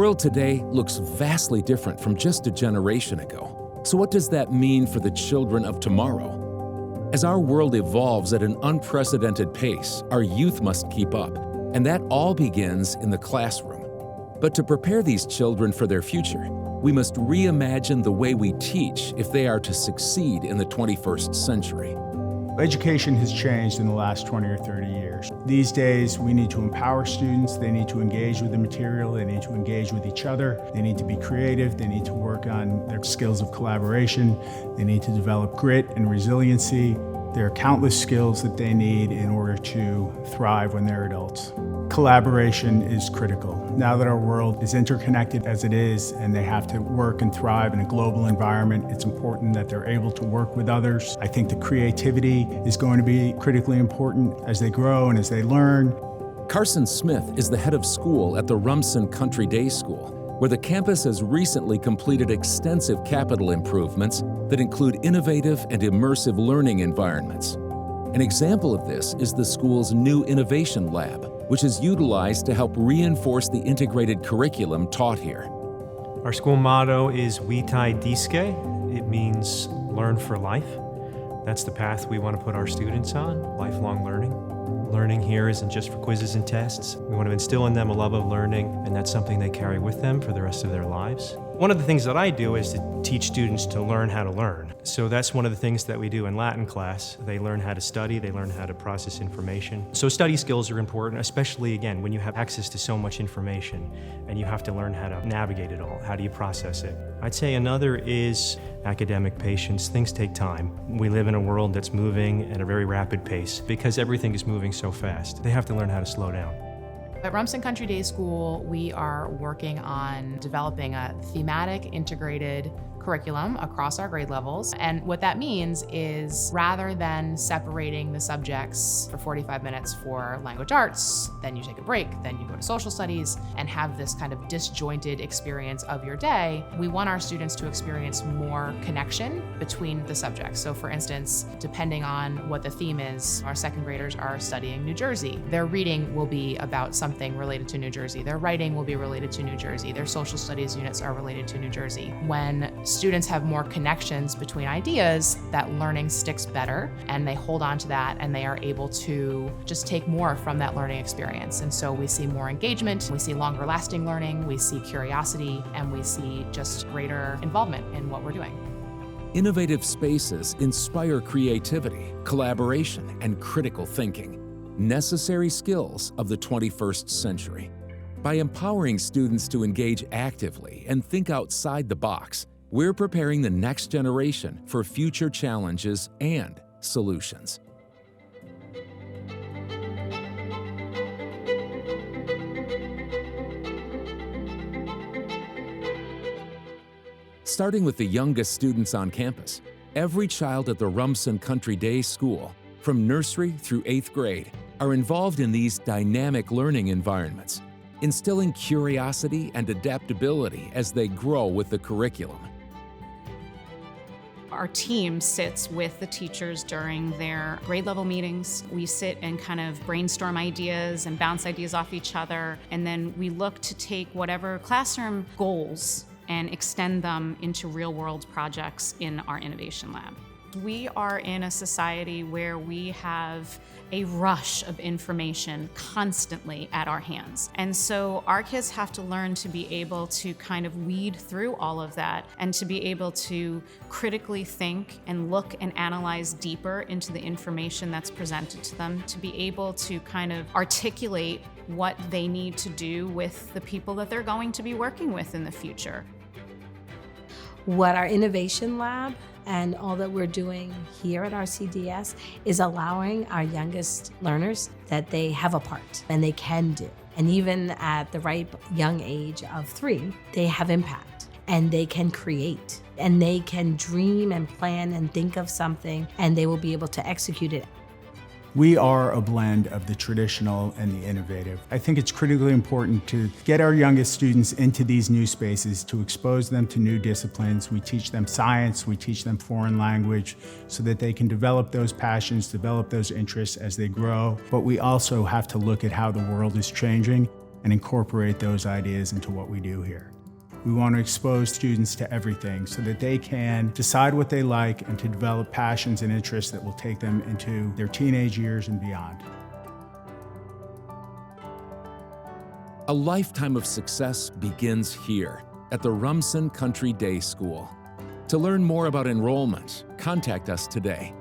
world today looks vastly different from just a generation ago. So what does that mean for the children of tomorrow? As our world evolves at an unprecedented pace, our youth must keep up, and that all begins in the classroom. But to prepare these children for their future, we must reimagine the way we teach if they are to succeed in the 21st century. Education has changed in the last 20 or 30 years. These days, we need to empower students. They need to engage with the material. They need to engage with each other. They need to be creative. They need to work on their skills of collaboration. They need to develop grit and resiliency. There are countless skills that they need in order to thrive when they're adults. Collaboration is critical. Now that our world is interconnected as it is, and they have to work and thrive in a global environment, it's important that they're able to work with others. I think the creativity is going to be critically important as they grow and as they learn. Carson Smith is the head of school at the Rumson Country Day School, where the campus has recently completed extensive capital improvements that include innovative and immersive learning environments. An example of this is the school's new Innovation Lab, which is utilized to help reinforce the integrated curriculum taught here. Our school motto is Vitae Disce. It means learn for life. That's the path we want to put our students on, lifelong learning. Learning here isn't just for quizzes and tests. We want to instill in them a love of learning, and that's something they carry with them for the rest of their lives. One of the things that I do is to teach students to learn how to learn. So that's one of the things that we do in Latin class. They learn how to study, they learn how to process information. So study skills are important, especially again, when you have access to so much information and you have to learn how to navigate it all. How do you process it? I'd say another is academic patience. Things take time. We live in a world that's moving at a very rapid pace because everything is moving so fast. They have to learn how to slow down. At Rumson Country Day School, we are working on developing a thematic integrated curriculum across our grade levels. And what that means is rather than separating the subjects for 45 minutes for language arts, then you take a break, then you go to social studies and have this kind of disjointed experience of your day, we want our students to experience more connection between the subjects. So for instance, depending on what the theme is, our second graders are studying New Jersey. Their reading will be about something related to New Jersey. Their writing will be related to New Jersey. Their social studies units are related to New Jersey. When students have more connections between ideas, that learning sticks better and they hold on to that and they are able to just take more from that learning experience. And so we see more engagement, we see longer lasting learning, we see curiosity, and we see just greater involvement in what we're doing. Innovative spaces inspire creativity, collaboration, and critical thinking, necessary skills of the 21st century. By empowering students to engage actively and think outside the box, we're preparing the next generation for future challenges and solutions. Starting with the youngest students on campus, every child at the Rumson Country Day School, from nursery through 8th grade, are involved in these dynamic learning environments, instilling curiosity and adaptability as they grow with the curriculum. Our team sits with the teachers during their grade level meetings. We sit and kind of brainstorm ideas and bounce ideas off each other. And then we look to take whatever classroom goals and extend them into real world projects in our innovation lab. We are in a society where we have a rush of information constantly at our hands. And so our kids have to learn to be able to kind of weed through all of that and to be able to critically think and look and analyze deeper into the information that's presented to them, to be able to kind of articulate what they need to do with the people that they're going to be working with in the future. What our innovation lab and all that we're doing here at RCDS is allowing our youngest learners that they have a part and they can do. And even at the ripe young age of 3, they have impact and they can create and they can dream and plan and think of something and they will be able to execute it. We are a blend of the traditional and the innovative. I think it's critically important to get our youngest students into these new spaces, to expose them to new disciplines. We teach them science, we teach them foreign language, so that they can develop those passions, develop those interests as they grow. But we also have to look at how the world is changing. and incorporate those ideas into what we do here. We want to expose students to everything so that they can decide what they like and to develop passions and interests that will take them into their teenage years and beyond. A lifetime of success begins here at the Rumson Country Day School. To learn more about enrollment, contact us today